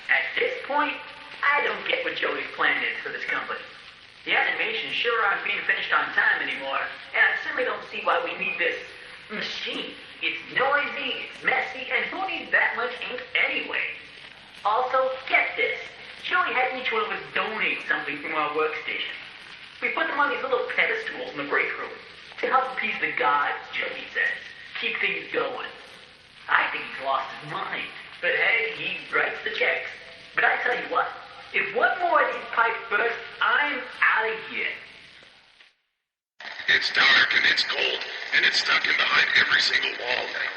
At this point, I don't get what Joey's plan is for this company. The animations sure aren't being finished on time anymore, and I simply don't see why we need this machine. It's noisy, it's messy, and who needs that much ink anyway? Also, get this. Joey had each one of us donate something from our workstation. We put them on these little pedestals in the break room to help appease the gods, Joey says. Keep things going. I think he's lost his mind. But hey, he writes the checks. But I tell you what, if one more of these pipes burst, I'm out of here. It's dark and it's cold, and it's stuck in behind every single wall now.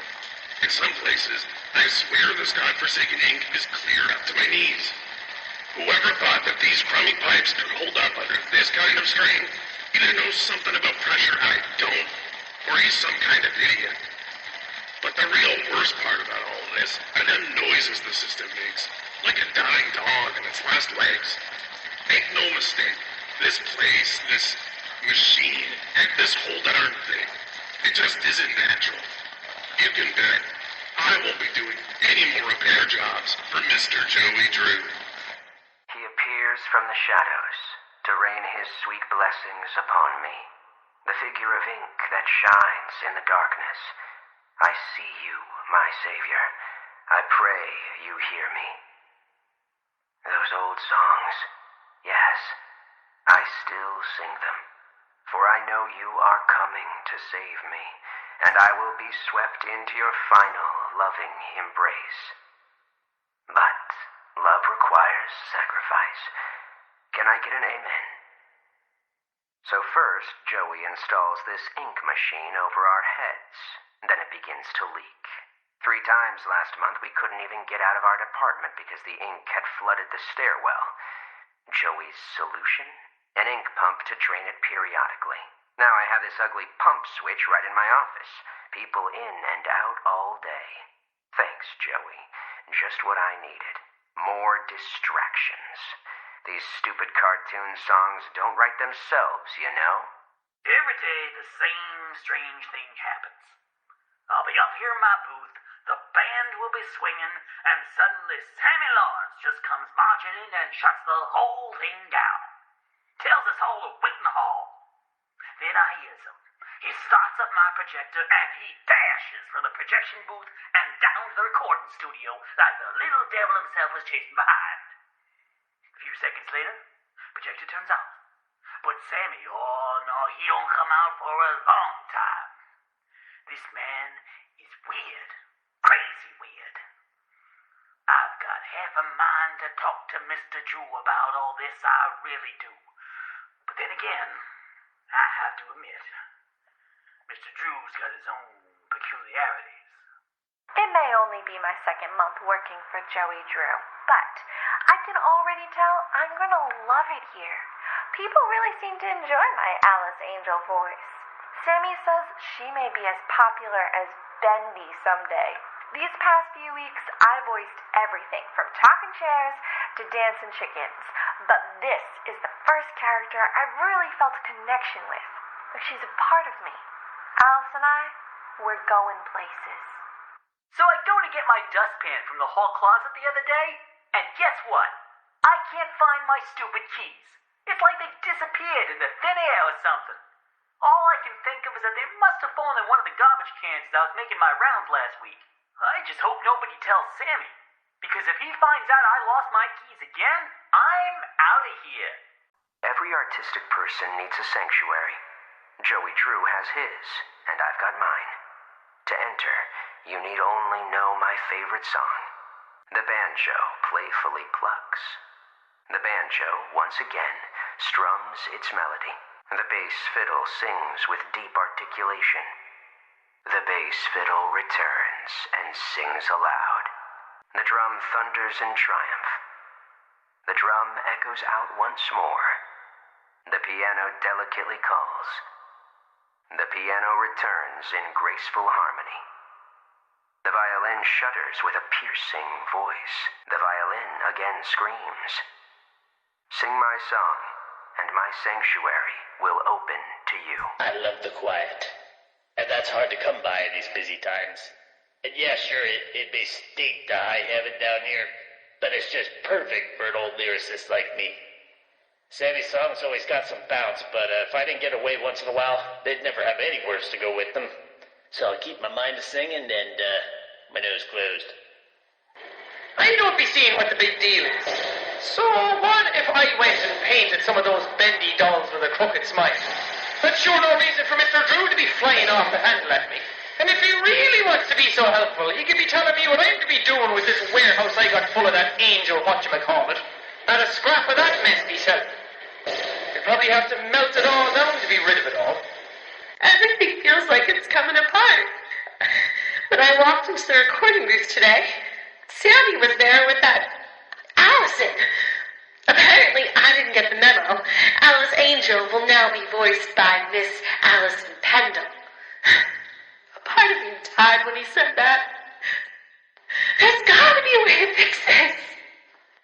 In some places, I swear this godforsaken ink is clear up to my knees. Whoever thought that these crummy pipes could hold up under this kind of strain either knows something about pressure I don't, or he's some kind of idiot. But the real worst part about all this are the noises the system makes, like a dying dog in its last legs. Make no mistake, this place, this machine, and this whole darn thing, it just isn't natural. You can bet I won't be doing any more repair jobs for Mr. Joey Drew. He appears from the shadows to rain his sweet blessings upon me, the figure of ink that shines in the darkness. I see you, my Savior. I pray you hear me. Those old songs, yes, I still sing them, for I know you are coming to save me, and I will be swept into your final loving embrace. But love requires sacrifice. Can I get an amen? So first, Joey installs this ink machine over our heads. Then it begins to leak. 3 times last month we couldn't even get out of our department because the ink had flooded the stairwell. Joey's solution? An ink pump to drain it periodically. Now I have this ugly pump switch right in my office. People in and out all day. Thanks, Joey. Just what I needed. More distractions. These stupid cartoon songs don't write themselves, you know? Every day the same strange thing happens. I'll be up here in my booth, the band will be swinging, and suddenly Sammy Lawrence just comes marching in and shuts the whole thing down. Tells us all to wait in the hall. Then I hears him. He starts up my projector and he dashes from the projection booth and down to the recording studio like the little devil himself was chasing behind. A few seconds later, projector turns off. But Sammy, oh no, he don't come out for a long time. This man is weird. Crazy weird. I've got half a mind to talk to Mr. Drew about all this, I really do. But then again, I have to admit, Mr. Drew's got his own peculiarities. It may only be my 2nd month working for Joey Drew, but I can already tell I'm gonna love it here. People really seem to enjoy my Alice Angel voice. Sammy says she may be as popular as Bendy someday. These past few weeks, I voiced everything from talking chairs to dancing chickens. But this is the first character I've really felt a connection with. Like she's a part of me. Alice and I, we're going places. So I go to get my dustpan from the hall closet the other day, and guess what? I can't find my stupid keys. It's like they disappeared in the thin air or something. All I can think of is that they must have fallen in one of the garbage cans as I was making my rounds last week. I just hope nobody tells Sammy, because if he finds out I lost my keys again, I'm out of here. Every artistic person needs a sanctuary. Joey Drew has his, and I've got mine. To enter, you need only know my favorite song. The banjo playfully plucks. The banjo, once again, strums its melody. The bass fiddle sings with deep articulation. The bass fiddle returns and sings aloud. The drum thunders in triumph. The drum echoes out once more. The piano delicately calls. The piano returns in graceful harmony. The violin shudders with a piercing voice. The violin again screams. Sing my song, and my sanctuary will open to you. I love the quiet, and that's hard to come by in these busy times. And yeah, sure, it may stink to high heaven down here, but it's just perfect for an old lyricist like me. Sammy's songs always got some bounce, but if I didn't get away once in a while, they'd never have any words to go with them. So I'll keep my mind to singing and, my nose closed. I don't be seeing what the big deal is. So what if I went and painted some of those bendy dolls with a crooked smile? That's sure no reason for Mr. Drew to be flying off the handle at me. And if he really wants to be so helpful, he could be telling me what I'm to be doing with this warehouse I got full of that angel whatchamacallit. Not a scrap of that mess myself. You'd probably have to melt it all down to be rid of it all. Everything feels like it's coming apart. When I walked into the recording booth today, Sammy was there with that Allison. Apparently, I didn't get the memo. Alice Angel will now be voiced by Miss Allison Pendle. A part of me died when he said that. There's gotta be a way to fix this.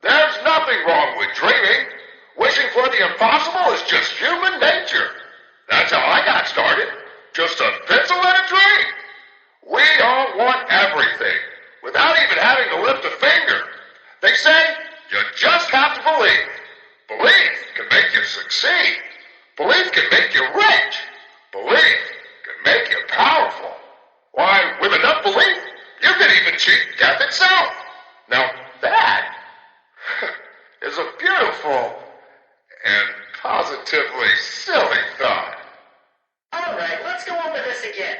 There's nothing wrong with dreaming. Wishing for the impossible is just human nature. That's how I got started. Just a pencil and a dream. We all want everything, without even having to lift a finger. They say you just have to believe. Belief can make you succeed. Belief can make you rich. Belief can make you powerful. Why, with enough belief, you can even cheat death itself. Now that is a beautiful and positively silly thought. All right, let's go over this again.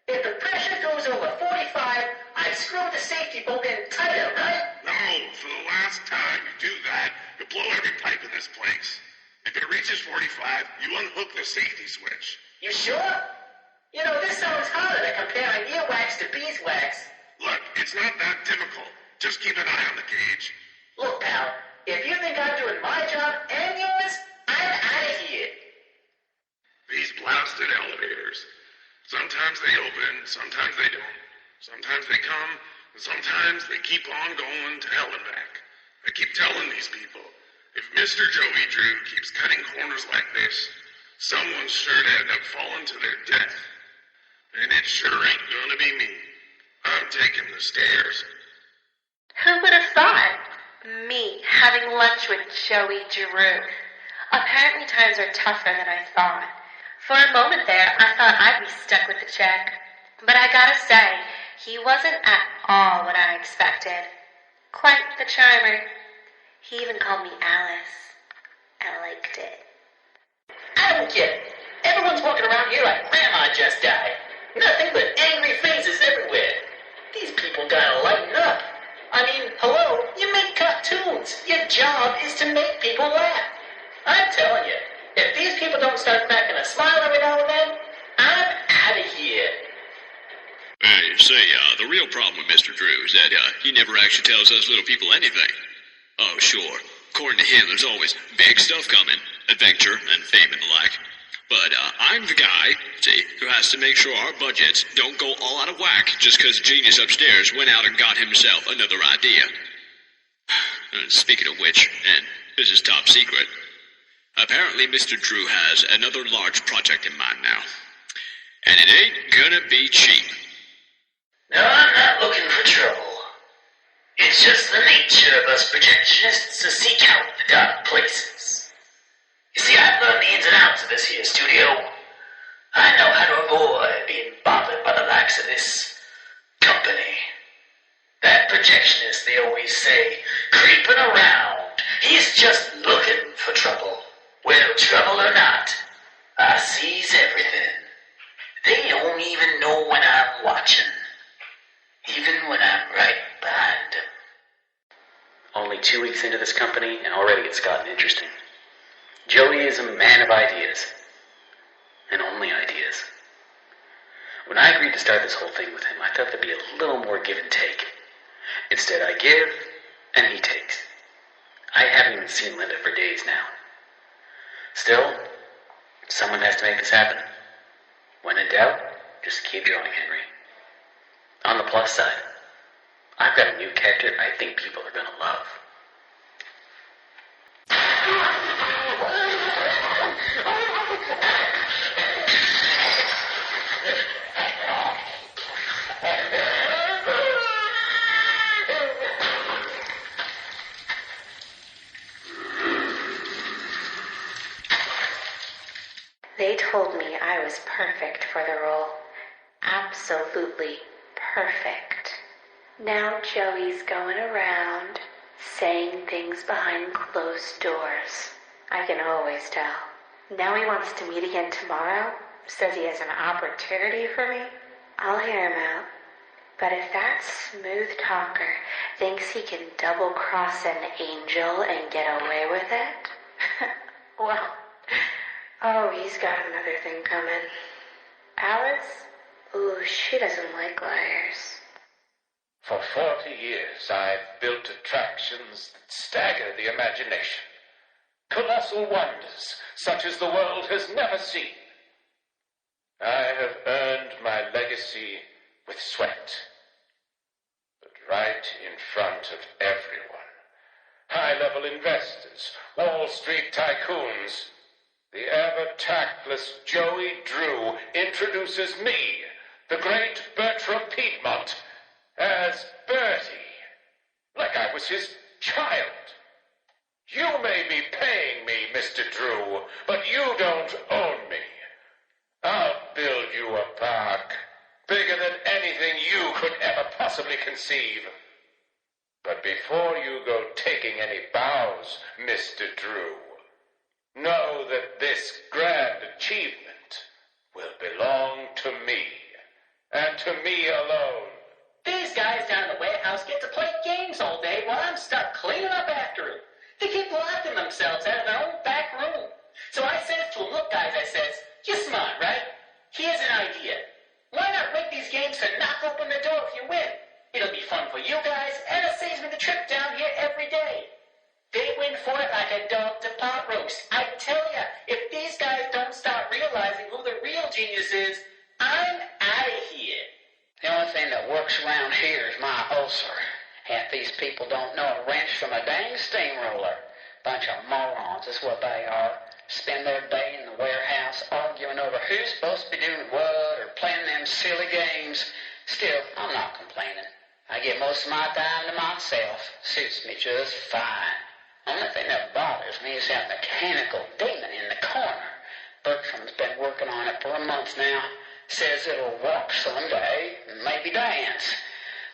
If the pressure goes over 45, I screw the safety bolt in tighter, right? No, for the last time you do that, you blow every pipe in this place. If it reaches 45, you unhook the safety switch. You sure? You know, this sounds harder than comparing earwax to beeswax. Look, it's not that difficult. Just keep an eye on the gauge. Look, pal, if you think I'm doing my job and yours, I'm out of here. These blasted elevators. Sometimes they open, sometimes they don't. Sometimes they come, and sometimes they keep on going to hell and back. I keep telling these people, if Mr. Joey Drew keeps cutting corners like this, someone's sure to end up falling to their death. And it sure ain't gonna be me. I'm taking the stairs. Who would have thought? Me having lunch with Joey Drew. Apparently times are tougher than I thought. For a moment there, I thought I'd be stuck with the check. But I gotta say, he wasn't at all what I expected. Quite the charmer. He even called me Alice. I liked it. I don't get it. Everyone's walking around here like Grandma just died. Nothing but angry faces everywhere. These people gotta lighten up. I mean, hello, you make cartoons. Your job is to make people laugh. I'm telling you, if these people don't start cracking a smile every now and then, I'm out of here. The real problem with Mr. Drew is that he never actually tells us little people anything. Oh, sure. According to him, there's always big stuff coming, adventure and fame and the like. But I'm the guy, see, who has to make sure our budgets don't go all out of whack just because genius upstairs went out and got himself another idea. Speaking of which, and this is top secret, apparently Mr. Drew has another large project in mind now. And it ain't gonna be cheap. No, I'm not looking for trouble. It's just the nature of us projectionists to seek out the dark places. You see, I've learned the ins and outs of this here studio. I know how to avoid being bothered by the likes of this company. That projectionist, they always say, creeping around. He's just looking for trouble. Well, trouble or not, I sees everything. They don't even know when I'm watching. Even when I'm right behind them. Only 2 weeks into this company, and already it's gotten interesting. Joey is a man of ideas. And only ideas. When I agreed to start this whole thing with him, I thought there'd be a little more give and take. Instead, I give, and he takes. I haven't even seen Linda for days now. Still, someone has to make this happen. When in doubt, just keep drawing, Henry. On the plus side, I've got a new character I think people are gonna love. told me I was perfect for the role. Absolutely perfect. Now Joey's going around saying things behind closed doors. I can always tell. Now he wants to meet again tomorrow. Says he has an opportunity for me. I'll hear him out. But if that smooth talker thinks he can double-cross an angel and get away with it, well, oh, he's got another thing coming. Alice? Ooh, she doesn't like liars. For 40 years, I've built attractions that stagger the imagination. Colossal wonders, such as the world has never seen. I have earned my legacy with sweat. But right in front of everyone, high-level investors, Wall Street tycoons, the ever-tactless Joey Drew introduces me, the great Bertrum Piedmont, as Bertie, like I was his child. You may be paying me, Mr. Drew, but you don't own me. I'll build you a park bigger than anything you could ever possibly conceive. But before you go taking any bows, Mr. Drew, know that this grand achievement will belong to me, and to me alone. These guys down in the warehouse get to play games all day while I'm stuck cleaning up after them. They keep locking themselves out of their own back room. So I says to them, look guys, I says, you're smart, right? Here's an idea. Why not rig these games to knock open the door if you win? It'll be fun for you guys, and it saves me the trip down here every day. They win for it like a dog to pot roast. I tell ya, if these guys don't start realizing who the real genius is, I'm out of here. The only thing that works around here is my ulcer. Half these people don't know a wrench from a dang steamroller. Bunch of morons is what they are. Spend their day in the warehouse arguing over who's supposed to be doing what or playing them silly games. Still, I'm not complaining. I get most of my time to myself. Suits me just fine. Only thing that bothers me is that mechanical demon in the corner. Bertrum's been working on it for a month now. Says it'll walk someday and maybe dance.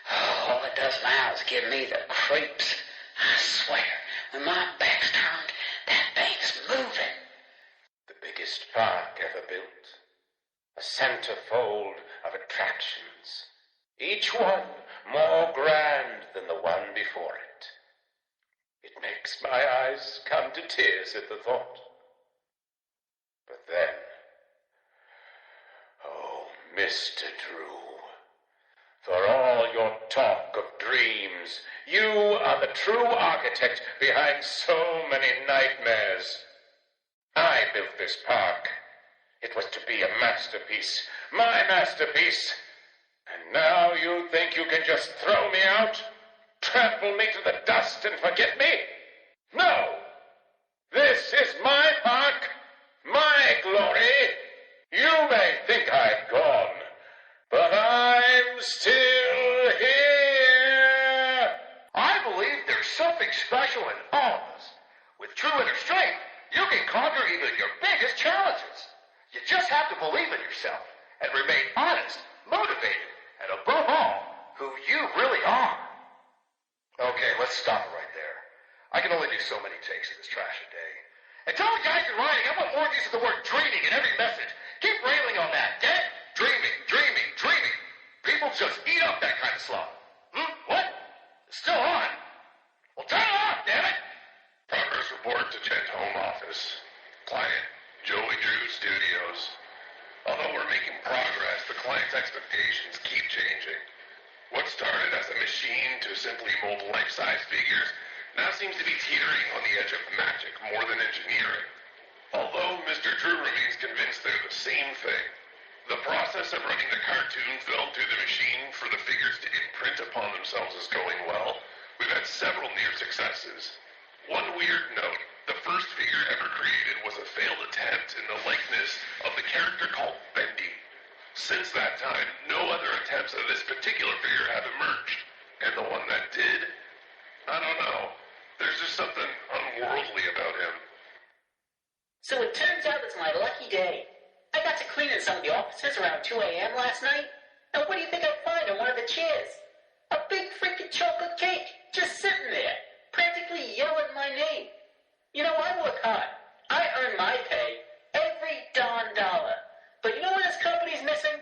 Oh, all it does now is give me the creeps. I swear, when my back's turned, that thing's moving. The biggest park ever built. A centerfold of attractions. Each one more grand than the one before it. It makes my eyes come to tears at the thought. But then, oh, Mr. Drew, for all your talk of dreams, you are the true architect behind so many nightmares. I built this park. It was to be a masterpiece, my masterpiece. And now you think you can just throw me out, trample me to the dust and forget me? No! This is my park, my glory. You may think I've gone, but I'm still here. I believe there's something special in all of us. With true inner strength, you can conquer even your biggest challenges. You just have to believe in yourself and remain honest, motivated, and above all, who you really are. Okay, let's stop it right there. I can only do so many takes of this trash a day. And tell the guys in writing I want more use of the word dreaming in every message. Keep railing on that, get it? Dreaming, dreaming, dreaming. People just eat up that kind of slop. What? It's still on. Well, turn it off, damn it! Progress report to Gent Home Office. Client, Joey Drew Studios. Although we're making progress, the client's expectations keep changing. What started as a machine to simply mold life-size figures now seems to be teetering on the edge of magic more than engineering. Although Mr. Drew remains convinced they're the same thing, the process of running the cartoon film through the machine for the figures to imprint upon themselves is going well. We've had several near successes. One weird note, the first figure ever created was a failed attempt in the likeness of the character called Bendy. Since that time, no other attempts of this particular figure have emerged. And the one that did, I don't know. There's just something unworldly about him. So it turns out it's my lucky day. I I got to cleaning some of the offices around 2 a.m. last night, and what do you think I find on one of the chairs? A big freaking chocolate cake, just sitting there, practically yelling my name. You know, I work hard. I earn my pay, every darn dollar. But you know what this company's missing?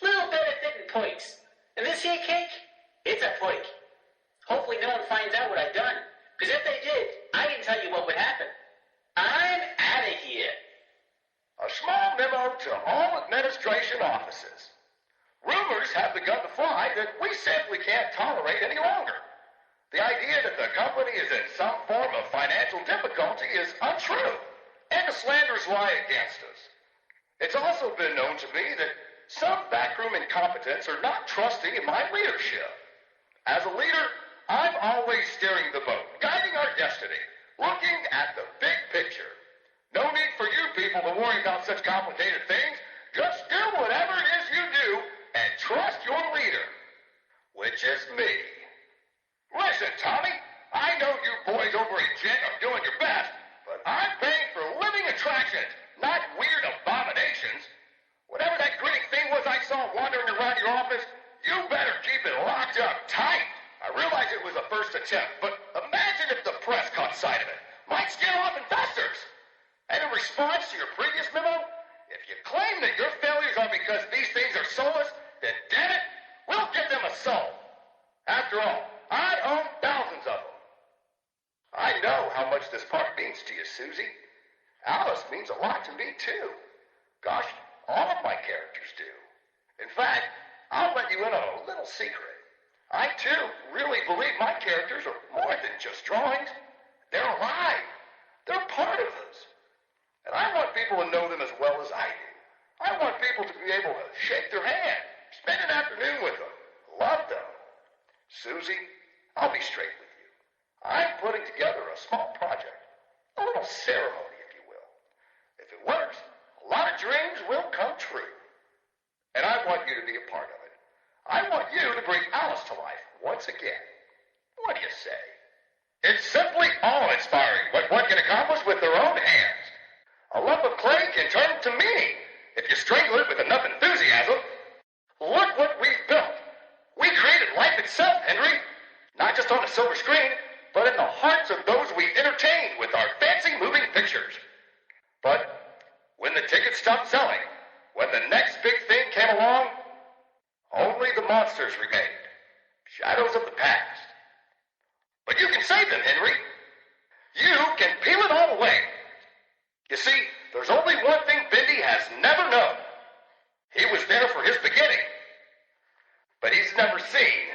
Little benefit and perks. And this here cake, it's a perk. Hopefully no one finds out what I've done. Because if they did, I can tell you what would happen. I'm out of here. A small memo to all administration offices. Rumors have begun to fly that we simply can't tolerate any longer. The idea that the company is in some form of financial difficulty is untrue, and the slanders lie against us. It's also been known to me that some backroom incompetents are not trusting in my leadership. As a leader, I'm always steering the boat, guiding our destiny, looking at the big picture. No need for you people to worry about such complicated things. Just do whatever it is you do and trust your leader, which is me. Listen, Tommy, I know you boys over at Gent are doing your best, but I'm paying for living attractions, not weird abominations. Whatever that grinning thing was I saw wandering around your office, you better keep it locked up tight. I realize it was a first attempt, but imagine if the press caught sight of it. Might scare off investors. And in response to your previous memo, if you claim that your failures are because these things are soulless, then damn it, we'll give them a soul. After all, I own thousands of them. I know how much this part means to you, Susie. Alice means a lot to me, too. Gosh, all of my characters do. In fact, I'll let you in on a little secret. I, too, really believe my characters are more than just drawings. They're alive. They're part of us. And I want people to know them as well as I do. I want people to be able to shake their hand, spend an afternoon with them, love them. Susie, I'll be straight with you. I'm putting together a small project, a little ceremony, if you will. If it works, a lot of dreams will come true. And I want you to be a part of it. I want you to bring Alice to life once again. What do you say? It's simply awe-inspiring what one can accomplish with their own hands. A lump of clay can turn to meaning if you strangle it with enough enthusiasm. Look what we've built. We created life itself, Henry. Not just on a silver screen, but in the hearts of those we entertained with our fancy moving pictures. But when the tickets stopped selling, when the next big thing came along, only the monsters remained. Shadows of the past. But you can save them, Henry. You can peel it all away. You see, there's only one thing Bendy has never known. He was there for his beginning, but he's never seen